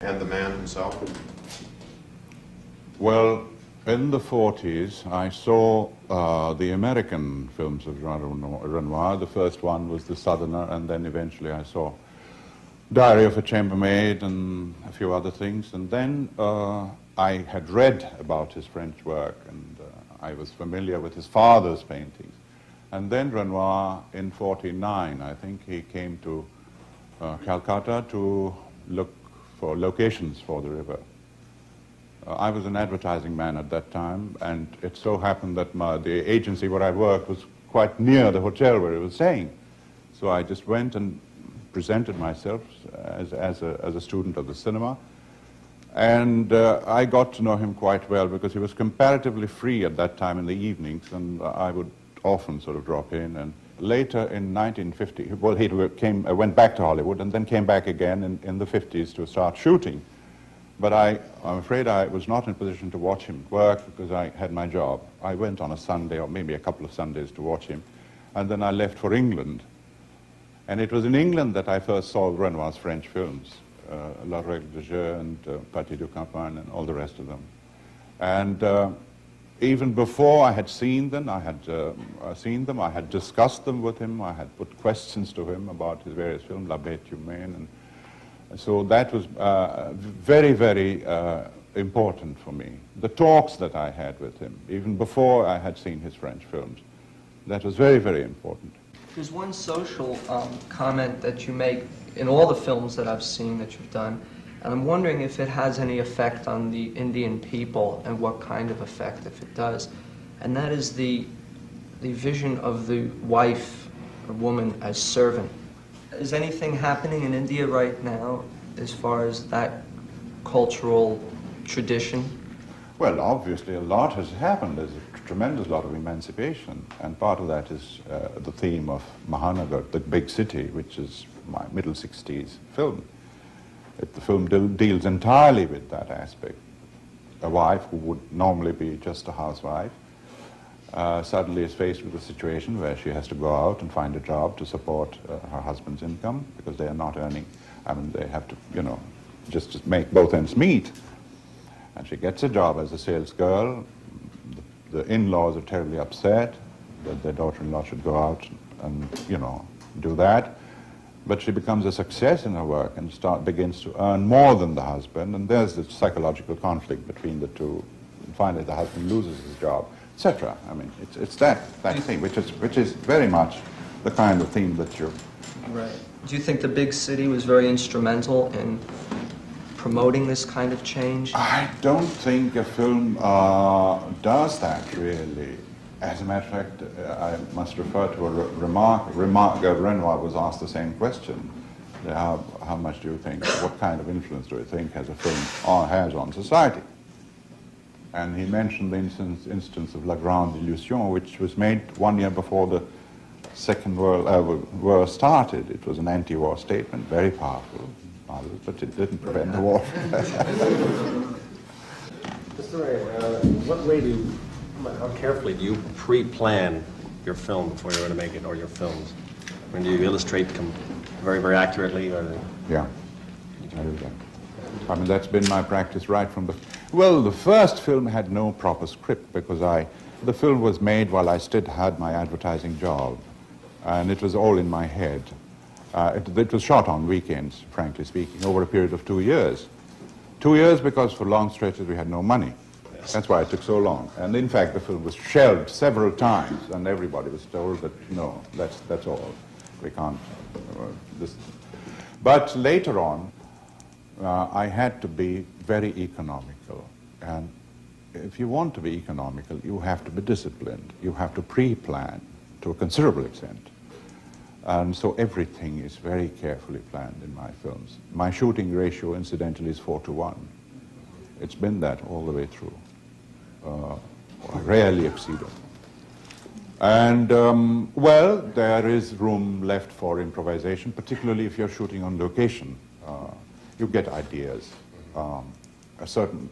And the man himself? Well, in the 40s, I saw the American films of Jean Renoir. The first one was The Southerner, and then eventually I saw Diary of a Chambermaid and a few other things. And then I had read about his French work, and I was familiar with his father's paintings. And then Renoir, in 49, I think, he came to Calcutta to look for locations for the river. I was an advertising man at that time, and it so happened that the agency where I worked was quite near the hotel where he was staying. So I just went and presented myself as a student of the cinema. And I got to know him quite well because he was comparatively free at that time in the evenings, and I would often sort of drop in. And later in 1950, well, he went back to Hollywood and then came back again in the 50s to start shooting. But I'm afraid I was not in a position to watch him work because I had my job. I went on a Sunday or maybe a couple of Sundays to watch him, and then I left for England. And it was in England that I first saw Renoir's French films, La Règle de Jeu and Partie du Campagne and all the rest of them. And even before I had seen them, I had discussed them with him, I had put questions to him about his various films, La Bête Humaine, and so that was very, very important for me. The talks that I had with him, even before I had seen his French films, that was very, very important. There's one social comment that you make in all the films that I've seen that you've done, and I'm wondering if it has any effect on the Indian people and what kind of effect, if it does. And that is the vision of the wife or woman as servant. Is anything happening in India right now as far as that cultural tradition? Well, obviously a lot has happened. There's a tremendous lot of emancipation, and part of that is the theme of Mahanagar, the big city, which is my middle 60s film. The film deals entirely with that aspect. A wife who would normally be just a housewife suddenly is faced with a situation where she has to go out and find a job to support her husband's income because they are not earning. I mean, they have to, just make both ends meet. And she gets a job as a sales girl. The in-laws are terribly upset that their daughter-in-law should go out and, do that. But she becomes a success in her work and begins to earn more than the husband, and there's this psychological conflict between the two. And finally, the husband loses his job, etc. I mean, it's that theme, which is very much the kind of theme that you... Right. Do you think the big city was very instrumental in promoting this kind of change? I don't think a film does that, really. As a matter of fact, I must refer to a remark. Renoir was asked the same question. How much do you think, what kind of influence do you think has a film has on society? And he mentioned the instance of La Grande Illusion, which was made 1 year before the Second World War started. It was an anti-war statement, very powerful, but it didn't prevent the war. Mr. Ray, how carefully do you pre-plan your film before you're going to make it, or your films? When do you illustrate them very, very accurately? Or... Yeah, I do that. I mean, that's been my practice right from the... Well, the first film had no proper script because the film was made while I still had my advertising job, and it was all in my head. It was shot on weekends, frankly speaking, over a period of 2 years. 2 years because for long stretches we had no money. That's why it took so long. And in fact, the film was shelved several times, and everybody was told that, no, that's all. We can't. But later on, I had to be very economical. And if you want to be economical, you have to be disciplined. You have to pre-plan to a considerable extent. And so everything is very carefully planned in my films. My shooting ratio, incidentally, is 4:1. It's been that all the way through. I rarely exceed it. And, well, there is room left for improvisation, particularly if you're shooting on location. You get ideas. A certain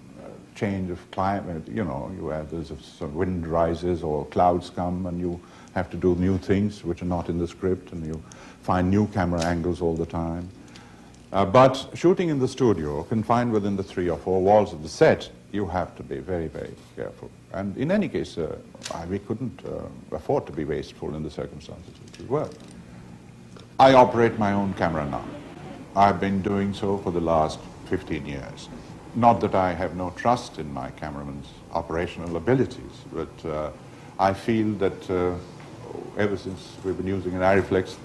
change of climate, there's some wind rises or clouds come and you have to do new things which are not in the script, and you find new camera angles all the time. But shooting in the studio, confined within the 3 or 4 walls of the set, you have to be very, very careful. And in any case, we couldn't afford to be wasteful in the circumstances which we were. I operate my own camera now. I've been doing so for the last 15 years. Not that I have no trust in my cameraman's operational abilities, but I feel that ever since we've been using an Ariflex,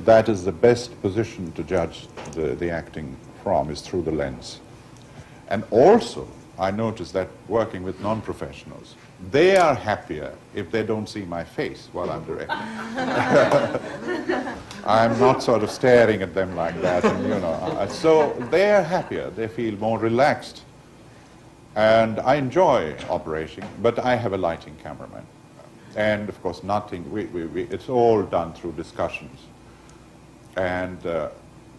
that is the best position to judge the acting from, is through the lens. And also, I noticed that working with non-professionals, they are happier if they don't see my face while I'm directing. I'm not sort of staring at them like that, and, you know. So they are happier, they feel more relaxed. And I enjoy operating, but I have a lighting cameraman. And of course, nothing, it's all done through discussions. And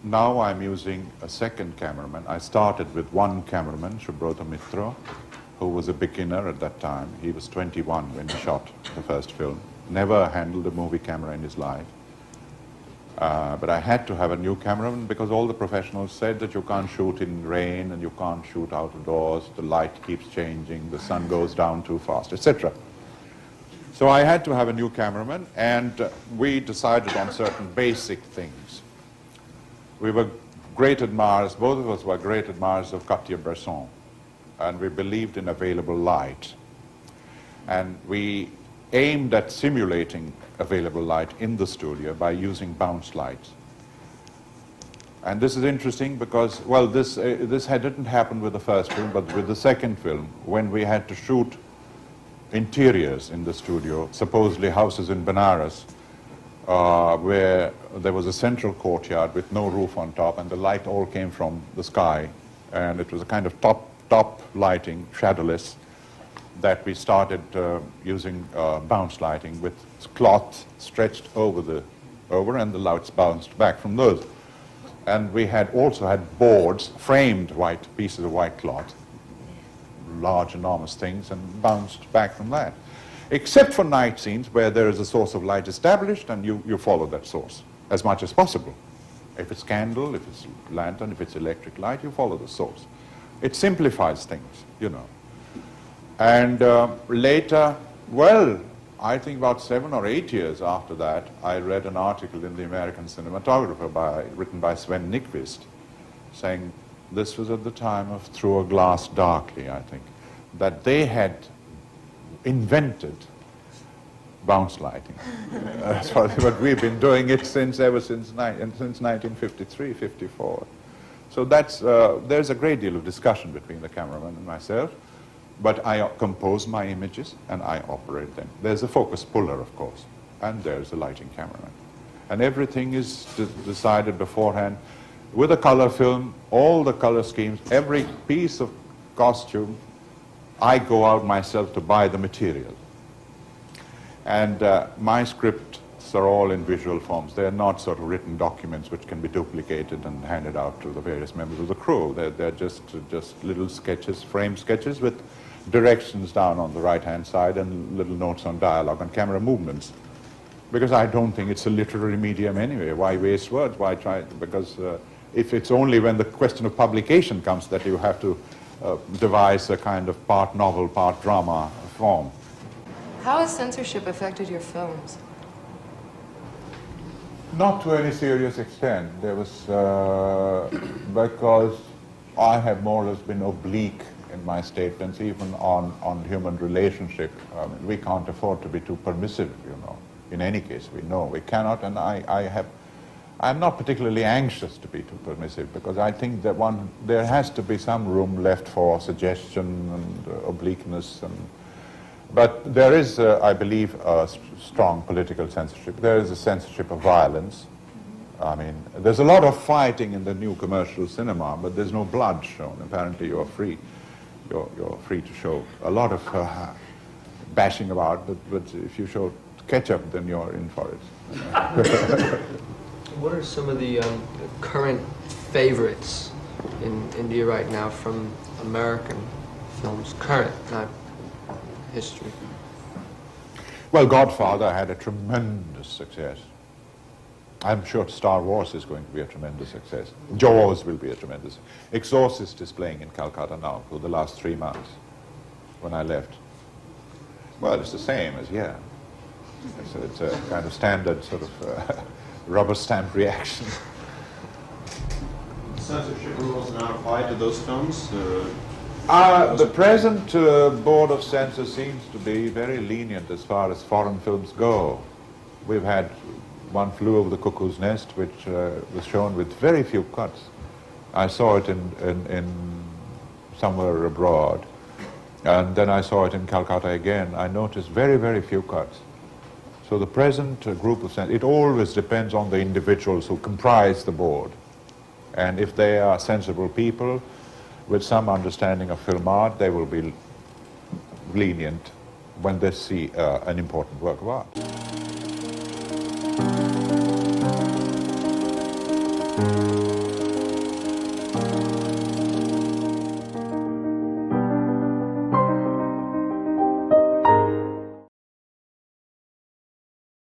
now I'm using a second cameraman. I started with one cameraman, Subrata Mitra, who was a beginner at that time. He was 21 when he shot the first film. Never handled a movie camera in his life. But I had to have a new cameraman because all the professionals said that you can't shoot in rain and you can't shoot out of doors, the light keeps changing, the sun goes down too fast, etc. So I had to have a new cameraman, and we decided on certain basic things. We were great admirers, both of us were great admirers of Cartier-Bresson, and we believed in available light. And we aimed at simulating available light in the studio by using bounce lights. And this is interesting because, well, this didn't happen with the first film, but with the second film, when we had to shoot interiors in the studio, supposedly houses in Benares, where there was a central courtyard with no roof on top, and the light all came from the sky, and it was a kind of top lighting, shadowless, that we started using bounce lighting with cloth stretched over, and the lights bounced back from those. And we had also had boards, framed white pieces of white cloth, large, enormous things, and bounced back from that. Except for night scenes where there is a source of light established and you follow that source as much as possible. If it's candle, if it's lantern, if it's electric light, you follow the source. It simplifies things, you know. And later, well, I think about 7 or 8 years after that, I read an article in the American Cinematographer written by Sven Nykvist, saying this was at the time of Through a Glass Darkly, I think, that they had invented bounce lighting. But we've been doing it ever since 1953, 54. So there's a great deal of discussion between the cameraman and myself, but I compose my images and I operate them. There's a focus puller, of course, and there's a lighting cameraman. And everything is decided beforehand. With a color film, all the color schemes, every piece of costume, I go out myself to buy the material. And my scripts are all in visual forms. They're not sort of written documents which can be duplicated and handed out to the various members of the crew. They're just little sketches, frame sketches with directions down on the right-hand side and little notes on dialogue and camera movements. Because I don't think it's a literary medium anyway. Why waste words? Why try? Because if it's only when the question of publication comes that you have to devise a kind of part novel, part drama form. How has censorship affected your films? Not to any serious extent. There was, because I have more or less been oblique in my statements, even on human relationship. We can't afford to be too permissive, you know. In any case, we know we cannot, and I'm not particularly anxious to be too permissive, because I think that there has to be some room left for suggestion and obliqueness. But there is, I believe, a strong political censorship. There is a censorship of violence. I mean, there's a lot of fighting in the new commercial cinema, but there's no blood shown. Apparently, you're free. You're free to show a lot of bashing about, but if you show ketchup, then you're in for it. What are some of the current favorites in India right now from American films? Current, not history. Well, Godfather had a tremendous success. I'm sure Star Wars is going to be a tremendous success. Jaws will be a tremendous. Exorcist is playing in Calcutta now for the last 3 months when I left. Well, it's the same as here. It's a kind of standard sort of rubber stamp reaction. Censorship rules not apply to those films? The present Board of Censor seems to be very lenient as far as foreign films go. We've had One Flew Over the Cuckoo's Nest, which was shown with very few cuts. I saw it in somewhere abroad, and then I saw it in Calcutta again. I noticed very, very few cuts. So the present group of censors, it always depends on the individuals who comprise the board. And if they are sensible people with some understanding of film art, they will be lenient when they see an important work of art.